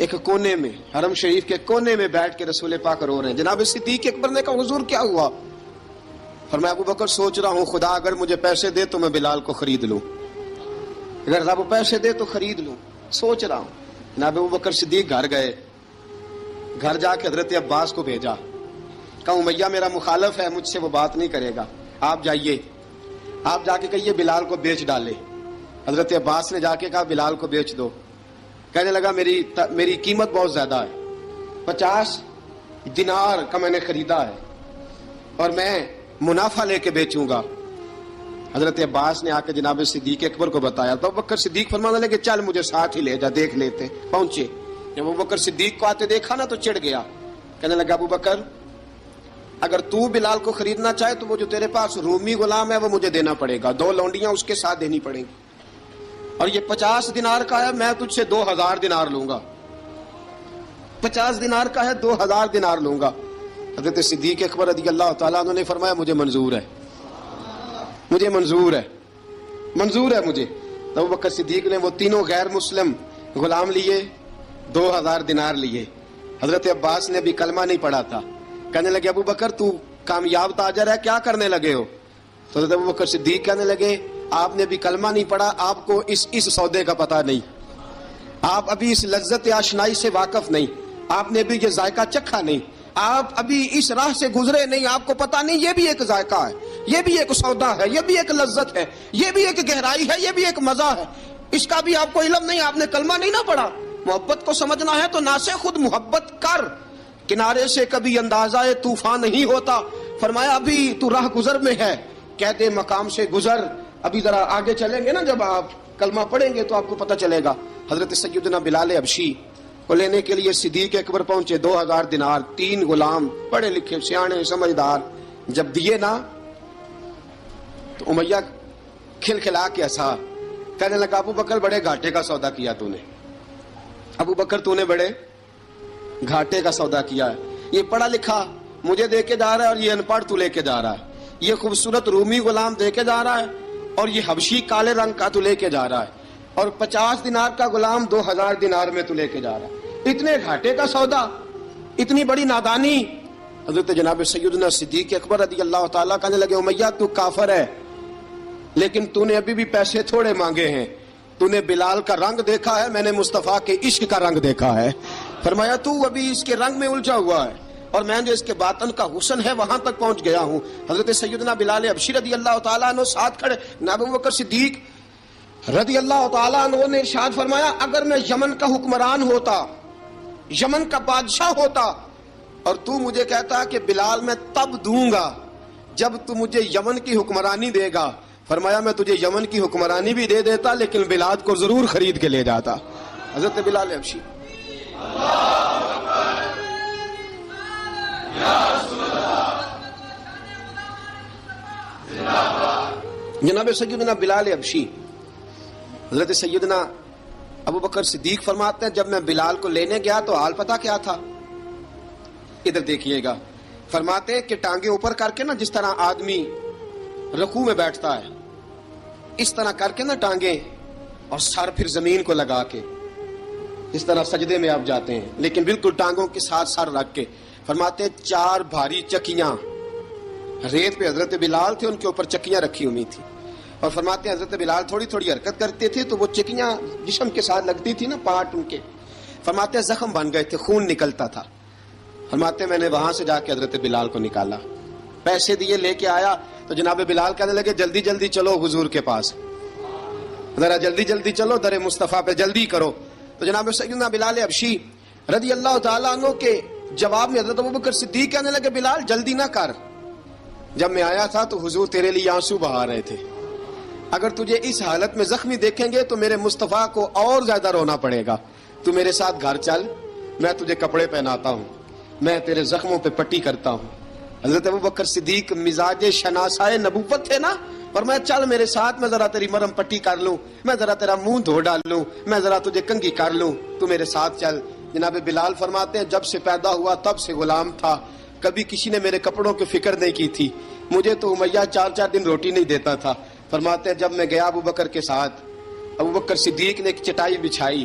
ایک کونے میں، حرم شریف کے کونے میں بیٹھ کے رسول پاک رو رہے ہیں. جناب صدیق اکبر نے کہا حضور کیا ہوا؟ فرمایا ابو بکر سوچ رہا ہوں خدا اگر مجھے پیسے دے تو میں بلال کو خرید لوں، اگر وہ پیسے دے تو خرید لوں، سوچ رہا ہوں. جناب ابو بکر صدیق گھر گئے، گھر جا کے حضرت عباس کو بھیجا، کہا امیہ میرا مخالف ہے، مجھ سے وہ بات نہیں کرے گا، آپ جائیے، آپ جا کے کہیے بلال کو بیچ ڈالے. حضرت عباس نے جا کے کہا بلال کو بیچ دو. کہنے لگا میری قیمت بہت زیادہ ہے، 50 دینار کا میں نے خریدا ہے اور میں منافع لے کے بیچوں گا. حضرت عباس نے آ کے جناب صدیق اکبر کو بتایا تو ابو بکر صدیق فرمانے لگے چل مجھے ساتھ ہی لے جا، دیکھ لیتے. پہنچے، جب ابو بکر صدیق کو آتے دیکھا نا تو چڑ گیا. کہنے لگا ابو بکر اگر تو بلال کو خریدنا چاہے تو وہ جو تیرے پاس رومی غلام ہے وہ مجھے دینا پڑے گا، 2 لونڈیاں اس کے ساتھ دینی پڑیں گی، اور یہ 50 دینار کا ہے، میں تجھ سے 2000 دینار لوں گا. 50 دینار کا ہے، 2000 دینار لوں گا. حضرت صدیق اکبر رضی اللہ تعالیٰ عنہ نے فرمایا مجھے منظور ہے، مجھے منظور ہے، منظور ہے مجھے. تو ابو بکر صدیق نے وہ تینوں غیر مسلم غلام لیے، 2000 دینار لیے. حضرت عباس نے بھی کلمہ نہیں پڑھا تھا. کہنے لگے ابو بکر تو کامیاب تاجر ہے، کیا کرنے لگے ہو؟ تو حضرت ابو بکر صدیق کہنے لگے آپ نے بھی کلمہ نہیں پڑھا، آپ کو اس سودے کا پتہ نہیں، آپ ابھی اس لذت آشنائی سے واقف نہیں، آپ نے بھی یہ ذائقہ چکھا نہیں، آپ ابھی اس راہ سے گزرے نہیں، آپ کو پتہ نہیں یہ بھی ایک ذائقہ ہے، یہ بھی ایک سودا ہے، یہ بھی ایک لذت ہے، یہ بھی ایک گہرائی ہے، یہ بھی ایک مزہ ہے، اس کا بھی آپ کو علم نہیں، آپ نے کلمہ نہیں نہ پڑھا. محبت کو سمجھنا ہے تو نہ سے خود محبت کر، کنارے سے کبھی اندازہ طوفان نہیں ہوتا. فرمایا ابھی تو راہ گزر میں ہے، کہتے مقام سے گزر، ابھی ذرا آگے چلیں گے نا، جب آپ کلمہ پڑھیں گے تو آپ کو پتہ چلے گا. حضرت سیدنا بلال حبشی کو لینے کے لیے صدیق اکبر پہنچے، 2000 دینار، 3 غلام پڑھے لکھے سیانے سمجھدار. جب دیے نا تو امیہ کھلکھلا کے ہنسا، کہنے لگا ابو بکر بڑے گھاٹے کا سودا کیا تو نے، ابو بکر تو نے بڑے گھاٹے کا سودا کیا ہے. یہ پڑھا لکھا مجھے دے کے جا رہا ہے اور یہ ان پڑھ تو لے کے جا رہا ہے، یہ خوبصورت رومی غلام دے کے جا رہا ہے اور یہ حبشی کالے رنگ کا تو لے کے جا رہا ہے، اور 50 دینار کا غلام 2000 دینار میں تو لے کے جا رہا ہے. اتنے گھاٹے کا سودا، اتنی بڑی نادانی. حضرت جناب سیدنا صدیق اکبر رضی اللہ تعالیٰ کہنے لگے امیہ تو کافر ہے، لیکن تو نے ابھی بھی پیسے تھوڑے مانگے ہیں، تو نے بلال کا رنگ دیکھا ہے، میں نے مصطفیٰ کے عشق کا رنگ دیکھا ہے. فرمایا تو ابھی اس کے رنگ میں الجھا ہوا ہے اور میں جو اس کے باطن کا حسن ہے وہاں تک پہنچ گیا ہوں. حضرت سیدنا بلال حبشی رضی اللہ تعالیٰ عنہ ساتھ کھڑے. ابو بکر صدیق رضی اللہ تعالیٰ عنہ نے ارشاد فرمایا اگر میں یمن کا حکمران ہوتا، یمن کا بادشاہ ہوتا، اور تو مجھے کہتا کہ بلال میں تب دوں گا جب تو مجھے یمن کی حکمرانی دے گا، فرمایا میں تجھے یمن کی حکمرانی بھی دے دیتا لیکن بلال کو ضرور خرید کے لے جاتا. حضرت بلال حبشی جناب سیدنا بلال حبشی. حضرت سیدنا ابو بکر صدیق فرماتے ہیں جب میں بلال کو لینے گیا تو حال پتہ کیا تھا؟ ادھر دیکھیے گا. فرماتے کہ ٹانگیں اوپر کر کے نا، جس طرح آدمی رکوع میں بیٹھتا ہے اس طرح کر کے نا ٹانگیں، اور سر پھر زمین کو لگا کے اس طرح سجدے میں آپ جاتے ہیں، لیکن بالکل ٹانگوں کے ساتھ سر رکھ کے. فرماتے 4 بھاری چکیاں ریت پہ حضرت بلال تھے، ان کے اوپر چکیاں رکھی ہوئی تھی، اور فرماتے ہیں حضرت بلال تھوڑی تھوڑی حرکت کرتے تھے تو وہ چکیاں جسم کے ساتھ لگتی تھی نا، پارٹ ان کے. فرماتے ہیں زخم بن گئے تھے، خون نکلتا تھا. فرماتے ہیں میں نے وہاں سے جا کے حضرت بلال کو نکالا، پیسے دیے، لے کے آیا تو جناب بلال کہنے لگے جلدی جلدی چلو حضور کے پاس، ذرا جلدی جلدی چلو، در مصطفیٰ پہ جلدی کرو. تو جناب سیدنا بلال حبشی رضی اللہ تعالیٰ عنہ کے جواب میں حضرت ابوبکر صدیق کہنے لگے بلال جلدی نہ کر، جب میں آیا تھا تو حضور تیرے لیے آنسو بہا رہے تھے، اگر تجھے اس حالت میں زخمی دیکھیں گے تو میرے مصطفیٰ کو اور زیادہ رونا پڑے گا. تو میرے ساتھ گھر چل، میں تجھے کپڑے پہناتا ہوں، میں تیرے زخموں پہ پٹی کرتا ہوں. حضرت ابوبکر صدیق مزاج شناسائے نبوت تھے نا، اور میں چل میرے ساتھ، میں ذرا تیری مرم پٹی کر لوں، میں ذرا تیرا منہ دھو ڈال لوں، میں ذرا تجھے کنگھی کر لوں، تو میرے ساتھ چل. جناب بلال فرماتے ہیں جب سے پیدا ہوا تب سے غلام تھا، کبھی کسی نے میرے کپڑوں کی فکر نہیں کی تھی، مجھے تو امیہ 4 دن روٹی نہیں دیتا تھا. فرماتے ہیں جب میں گیا ابوبکر کے ساتھ، ابوبکر صدیق نے ایک چٹائی بچھائی،